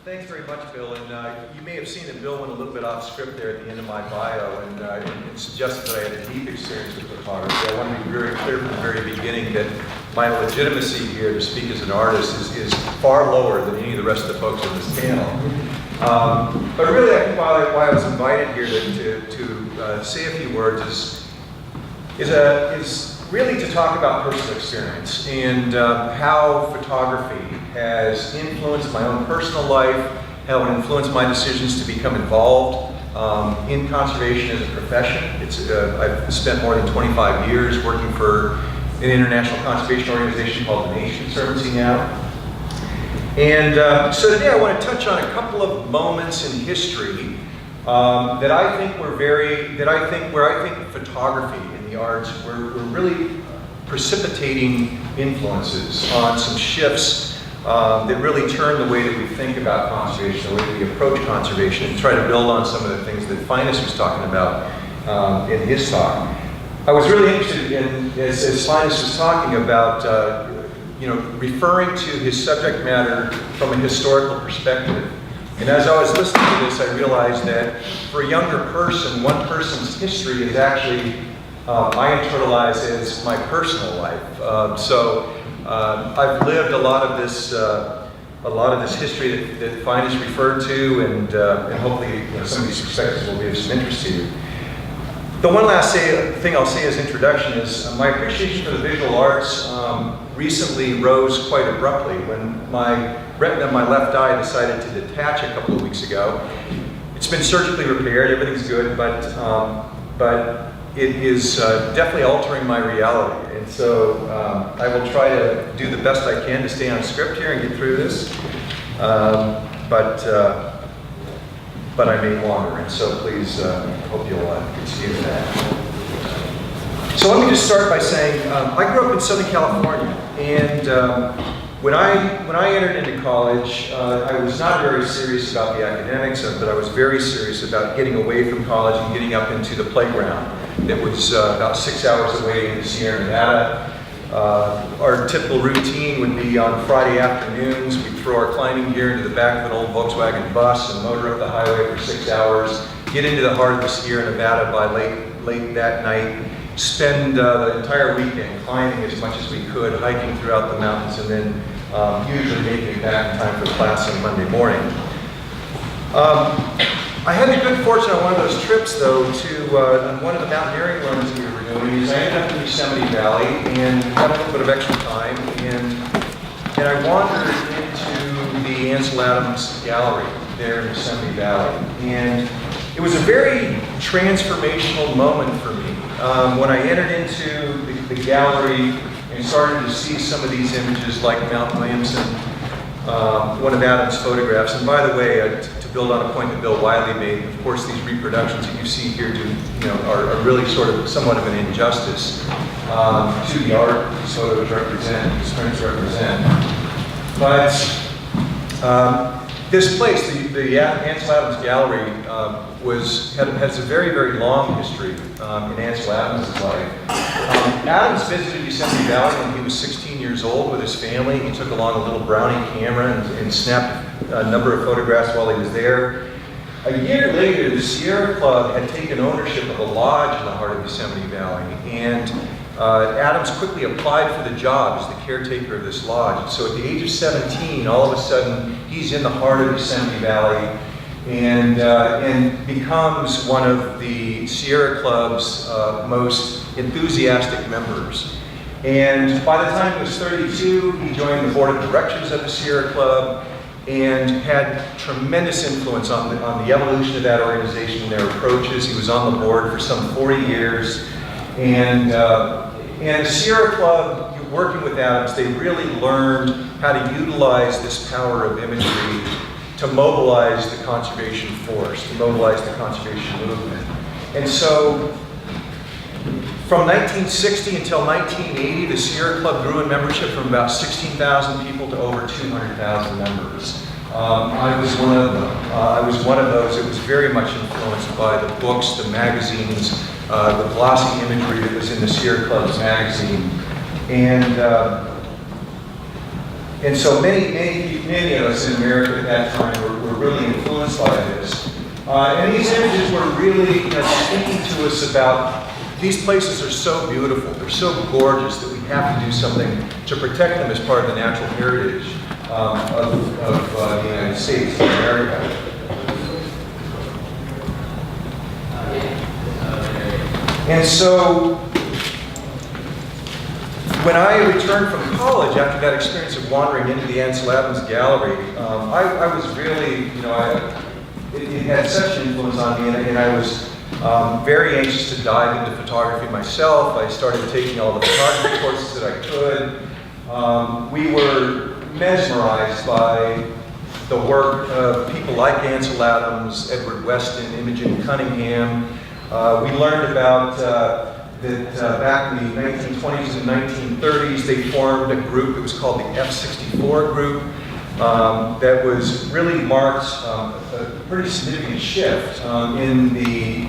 Thanks very much, Bill. And you may have seen that Bill went a little bit off script there at the end of my bio and suggested that I had a deep experience with photography. I want to be very clear from the very beginning that my legitimacy here to speak as an artist is far lower than any of the rest of the folks on this panel. But really, I think why I was invited here to say a few words is really to talk about personal experience and how photography has influenced my own personal life, how it influenced my decisions to become involved in conservation as a profession. I've spent more than 25 years working for an international conservation organization called the Nature Conservancy now. And so today I want to touch on a couple of moments in history that I think where I think photography and the arts were really precipitating influences on some shifts that really turn the way that we think about conservation, the way that we approach conservation, and try to build on some of the things that Finus was talking about in his talk. I was really interested in, as Finus was talking about, referring to his subject matter from a historical perspective. And as I was listening to this, I realized that for a younger person, one person's history is actually I internalize as my personal life. So I've lived a lot of this history that Finus referred to, and hopefully some of these perspectives will be of some interest to you. The one last thing I'll say as introduction is my appreciation for the visual arts recently rose quite abruptly when my retina of my left eye decided to detach a couple of weeks ago. It's been surgically repaired, everything's good, but it is definitely altering my reality. And so I will try to do the best I can to stay on script here and get through this. But I may wander, and so please, hope you'll excuse that. So let me just start by saying, I grew up in Southern California, and when I entered into college, I was not very serious about the academics, but I was very serious about getting away from college and getting up into the playground. It was about 6 hours away in the Sierra Nevada. Our typical routine would be on Friday afternoons, we'd throw our climbing gear into the back of an old Volkswagen bus and motor up the highway for 6 hours, get into the heart of the Sierra Nevada by late that night, spend the entire weekend climbing as much as we could, hiking throughout the mountains, and then usually making it back in time for class on Monday morning. I had the good fortune on one of those trips, though, to on one of the mountaineering runs we were doing. I ended up in Yosemite Valley and had a little bit of extra time, and I wandered into the Ansel Adams Gallery there in Yosemite Valley. And it was a very transformational moment for me when I entered into the gallery and started to see some of these images like Mount Williamson, one of Adams' photographs. And by the way, to build on a point that Bill Wiley made, of course these reproductions that you see here are really sort of somewhat of an injustice to the art these photos represent, these prints represent. But this place, the Ansel Adams Gallery, has a very, very long history in Ansel Adams' life. Adams visited Yosemite Valley when he was 16 years old with his family. He took along a little Brownie camera and snapped a number of photographs while he was there. A year later, the Sierra Club had taken ownership of a lodge in the heart of Yosemite Valley, and Adams quickly applied for the job as the caretaker of this lodge. And so at the age of 17, all of a sudden, he's in the heart of Yosemite Valley and becomes one of the Sierra Club's most enthusiastic members. And by the time he was 32, he joined the board of directors of the Sierra Club and had tremendous influence on the evolution of that organization and their approaches. He was on the board for some 40 years. And the Sierra Club, working with Adams, they really learned how to utilize this power of imagery to mobilize the conservation force, to mobilize the conservation movement. And so, from 1960 until 1980, the Sierra Club grew in membership from about 16,000 people to over 200,000 members. I was one of them. I was one of those that was very much influenced by the books, the magazines, the glossy imagery that was in the Sierra Club's magazine. And And so many of us in America at that time were really influenced by this. And these images were really speaking to us about these places are so beautiful, they're so gorgeous that we have to do something to protect them as part of the natural heritage of the United States and America. And so, when I returned from college after that experience of wandering into the Ansel Adams Gallery, I was really, it had such an influence on me, and I was very anxious to dive into photography myself. I started taking all the photography courses that I could. We were mesmerized by the work of people like Ansel Adams, Edward Weston, Imogen Cunningham. We learned about that back in the 1920s and 1930s, they formed a group that was called the F-64 group that was really marked a pretty significant shift in the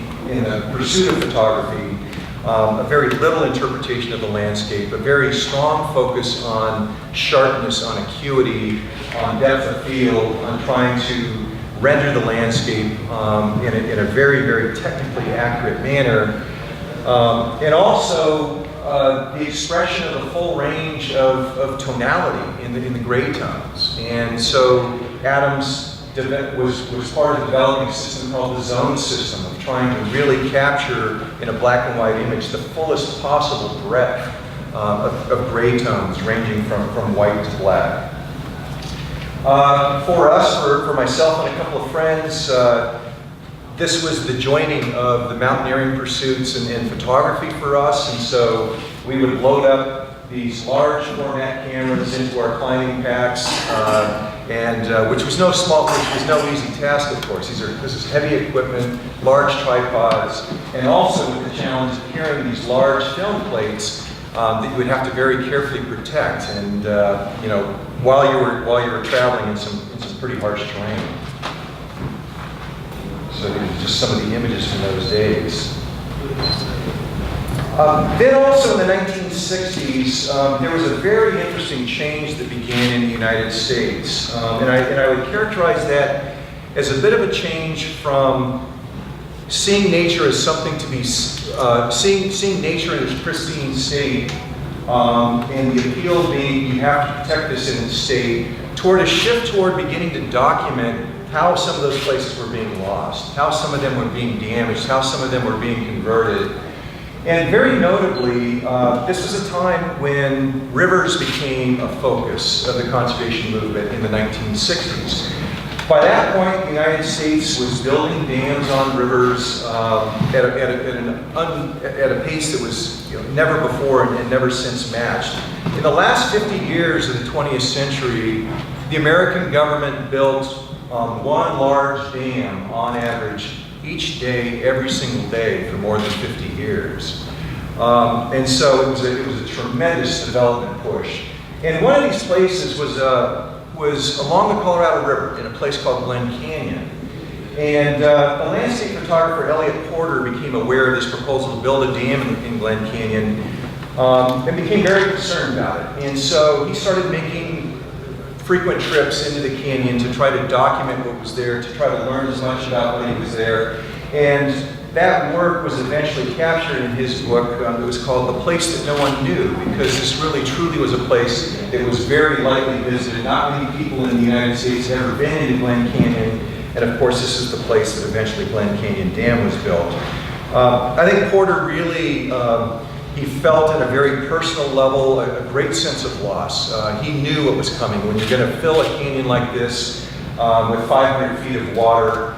pursuit of photography, a very little interpretation of the landscape, a very strong focus on sharpness, on acuity, on depth of field, on trying to render the landscape in a very, very technically accurate manner. And also the expression of the full range of tonality in the gray tones. And so Adams was part of developing a system called the zone system, of trying to really capture in a black and white image the fullest possible breadth of gray tones, ranging from white to black. For us, for myself and a couple of friends, this was the joining of the mountaineering pursuits and photography for us, and so we would load up these large format cameras into our climbing packs, which was no easy task, of course. This is heavy equipment, large tripods, and also with the challenge of carrying these large film plates that you would have to very carefully protect, and while you were traveling in some pretty harsh terrain. So these are just some of the images from those days. Then also in the 1960s, there was a very interesting change that began in the United States. And I would characterize that as a bit of a change from seeing nature as something to be, seeing nature in its pristine state, and the appeal being you have to protect this in its state, toward a shift toward beginning to document how some of those places were being lost, how some of them were being damaged, how some of them were being converted. And very notably, this was a time when rivers became a focus of the conservation movement in the 1960s. By that point, the United States was building dams on rivers at a pace that was never before and never since matched. In the last 50 years of the 20th century, the American government built one large dam on average each day, every single day for more than 50 years. And so it was a tremendous development push. And one of these places was along the Colorado River in a place called Glen Canyon. And the landscape photographer Elliott Porter became aware of this proposal to build a dam in Glen Canyon and became very concerned about it. And so he started making frequent trips into the canyon to try to document what was there, to try to learn as much about what was there. And that work was eventually captured in his book. It was called The Place That No One Knew, because this really truly was a place that was very lightly visited. Not many people in the United States had ever been into Glen Canyon, and of course this is the place that eventually Glen Canyon Dam was built. I think Porter really, he felt at a very personal level a great sense of loss. He knew what was coming. When you're going to fill a canyon like this with 500 feet of water,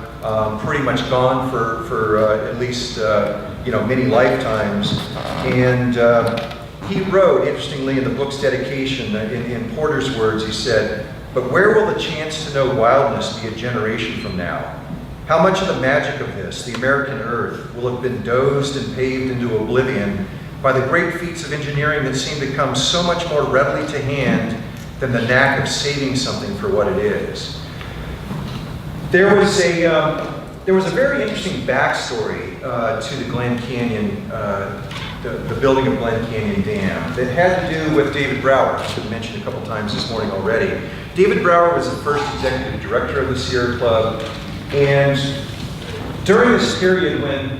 pretty much gone for at least many lifetimes. And he wrote, interestingly, in the book's dedication, in Porter's words, he said, "But where will the chance to know wildness be a generation from now? How much of the magic of this, the American earth, will have been dozed and paved into oblivion by the great feats of engineering that seem to come so much more readily to hand than the knack of saving something for what it is?" There was a very interesting backstory to the Glen Canyon the building of Glen Canyon Dam that had to do with David Brower, who's been mentioned a couple times this morning already. David Brower was the first executive director of the Sierra Club, and during this period when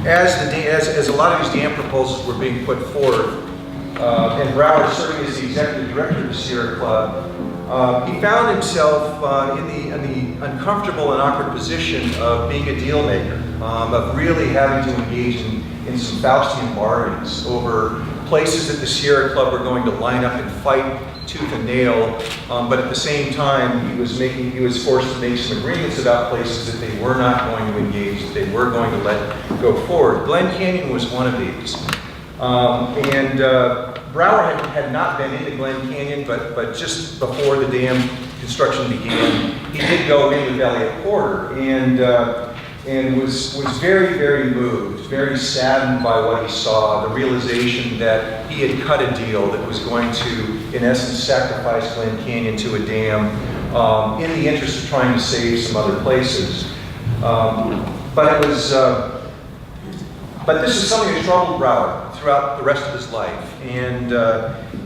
as a lot of these dam proposals were being put forth, and Brower serving as the executive director of the Sierra Club, he found himself in the uncomfortable and awkward position of being a deal maker, of really having to engage in some Faustian bargains over places that the Sierra Club were going to line up and fight tooth and nail, but at the same time he was forced to make some agreements about places that they were not going to engage, that they were going to let go forward. Glen Canyon was one of these. Brower had not been into Glen Canyon, but just before the dam construction began, he did go in with Elliott Porter and was very, very moved, very saddened by what he saw, the realization that he had cut a deal that was going to, in essence, sacrifice Glen Canyon to a dam in the interest of trying to save some other places. But this is something that troubled Brower throughout the rest of his life, and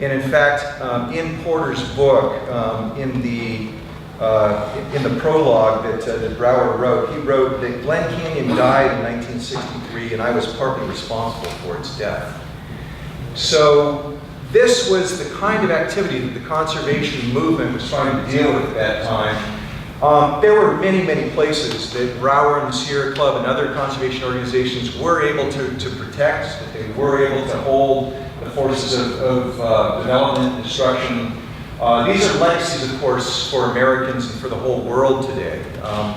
in fact, in Porter's book, in the prologue that Brower wrote, he wrote that Glen Canyon died in 1963, and I was partly responsible for its death. So this was the kind of activity that the conservation movement was trying to deal with at that time. There were many, many places that Brower and the Sierra Club and other conservation organizations were able to protect, that they were able to hold the forces of development and destruction. These are legacies, of course, for Americans and for the whole world today.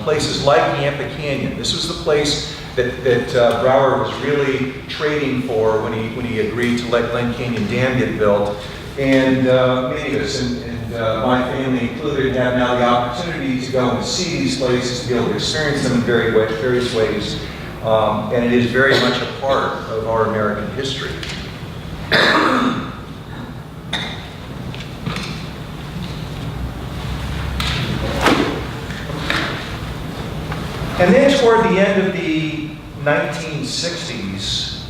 Places like Yampa Canyon. This was the place that Brower was really trading for when he agreed to let Glen Canyon Dam get built. And many of us, and my family included, have now the opportunity to go and see these places, to be able to experience them in various ways. And it is very much a part of our American history. And then toward the end of the 1960s,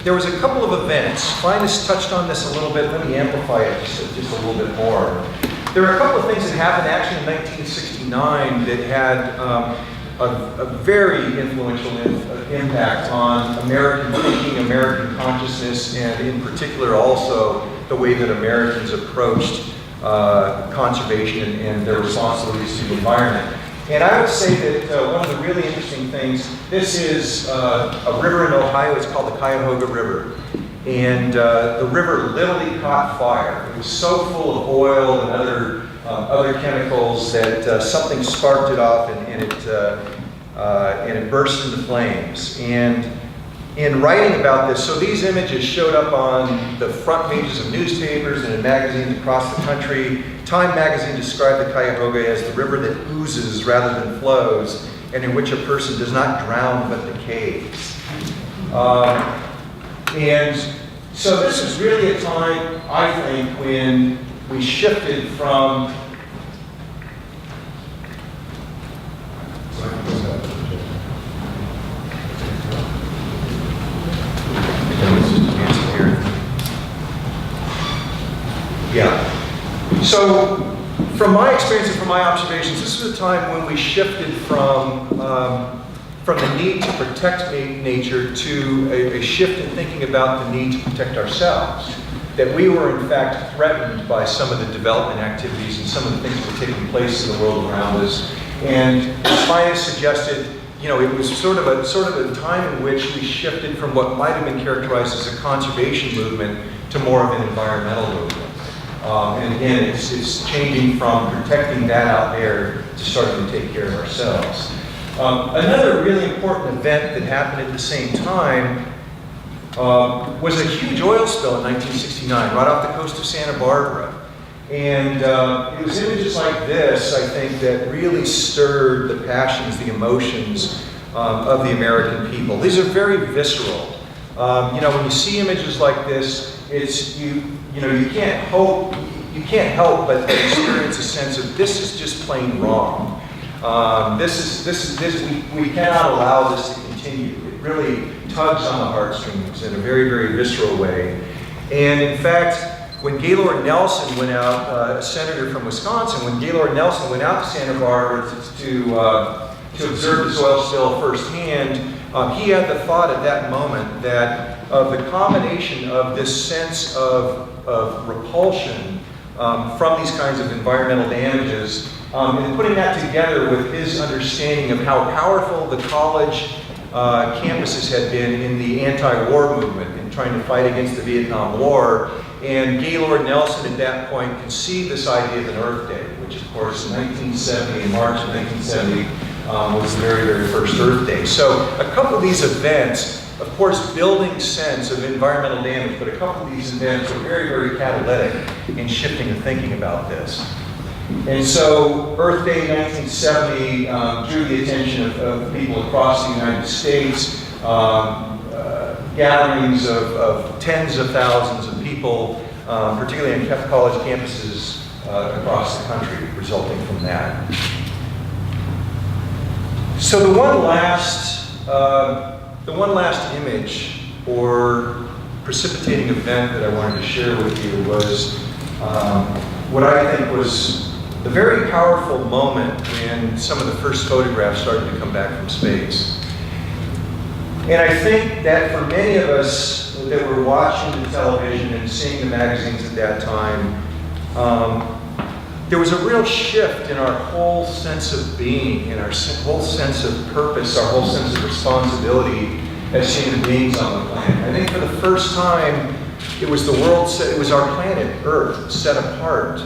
there was a couple of events. Linus touched on this a little bit. Let me amplify it just a little bit more. There were a couple of things that happened actually in 1969 that had a very influential impact on American thinking, American consciousness, and in particular also the way that Americans approached conservation and their responsibilities to the environment. And I would say that one of the really interesting things, this is a river in Ohio. It's called the Cuyahoga River. And the river literally caught fire. It was so full of oil and other chemicals that something sparked it off and it burst into flames. And in writing about this, so these images showed up on the front pages of newspapers and in magazines across the country. Time magazine described the Cuyahoga as the river that oozes rather than flows, and in which a person does not drown but decays. And so this is really a time, I think, when we shifted from So, from my experience and from my observations, this was a time when we shifted from the need to protect nature to a shift in thinking about the need to protect ourselves. That we were in fact threatened by some of the development activities and some of the things that were taking place in the world around us. And as Linus suggested, it was sort of a time in which we shifted from what might have been characterized as a conservation movement to more of an environmental movement. And again, it's changing from protecting that out there to starting to take care of ourselves. Another really important event that happened at the same time was a huge oil spill in 1969, right off the coast of Santa Barbara. And it was images like this, I think, that really stirred the passions, the emotions of the American people. These are very visceral. When you see images like this, you can't help but experience a sense of this is just plain wrong. We cannot allow this to continue. It really tugs on the heartstrings in a very, very visceral way. And in fact, when Gaylord Nelson went out, a senator from Wisconsin, when Gaylord Nelson went out to Santa Barbara to observe the soil spill firsthand, he had the thought at that moment that of the combination of this sense of repulsion from these kinds of environmental damages, and putting that together with his understanding of how powerful the college campuses had been in the anti-war movement in trying to fight against the Vietnam War. And Gaylord Nelson at that point conceived this idea of an Earth Day, which of course in 1970, in March of 1970, was the very, very first Earth Day. So a couple of these events, of course, building sense of environmental damage, but a couple of these events were very, very catalytic in shifting the thinking about this. And so Earth Day 1970 drew the attention of people across the United States, gatherings of tens of thousands of people, particularly on college campuses across the country, resulting from that. So the one last image or precipitating event that I wanted to share with you was what I think was the very powerful moment when some of the first photographs started to come back from space. And I think that for many of us that were watching the television and seeing the magazines at that time, there was a real shift in our whole sense of being, in our whole sense of purpose, our whole sense of responsibility as human beings on the planet. I think for the first time, it was the world, it was our planet, Earth, set apart.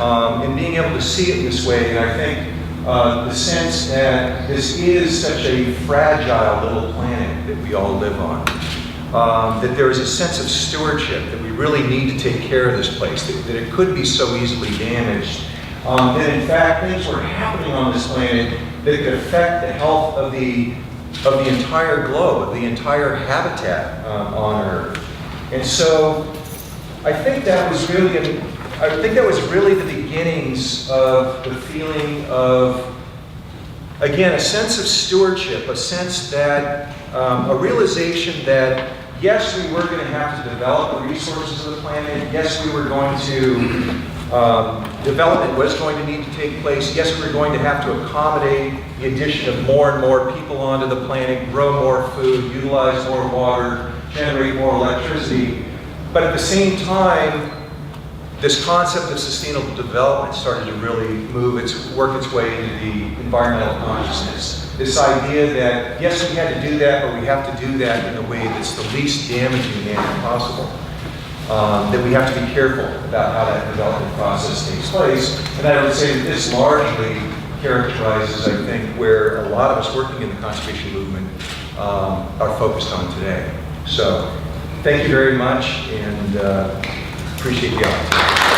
And being able to see it this way, and I think the sense that this is such a fragile little planet that we all live on, that there is a sense of stewardship, that we really need to take care of this place, that it could be so easily damaged, that in fact things were happening on this planet that could affect the health of the entire globe, of the entire habitat on Earth. And so I think that was really the beginnings of the feeling of, again, a sense of stewardship, a sense that, a realization that, yes, we were going to have to develop the resources of the planet. Yes, we were going to, development was going to need to take place. Yes, we were going to have to accommodate the addition of more and more people onto the planet, grow more food, utilize more water, generate more electricity. But at the same time, this concept of sustainable development started to really work its way into the environmental consciousness. This idea that, yes, we had to do that, but we have to do that in a way that's the least damaging manner possible. That we have to be careful about how that development process takes place. And I would say that this largely characterizes, I think, where a lot of us working in the conservation movement are focused on today. So, thank you very much, and appreciate the opportunity.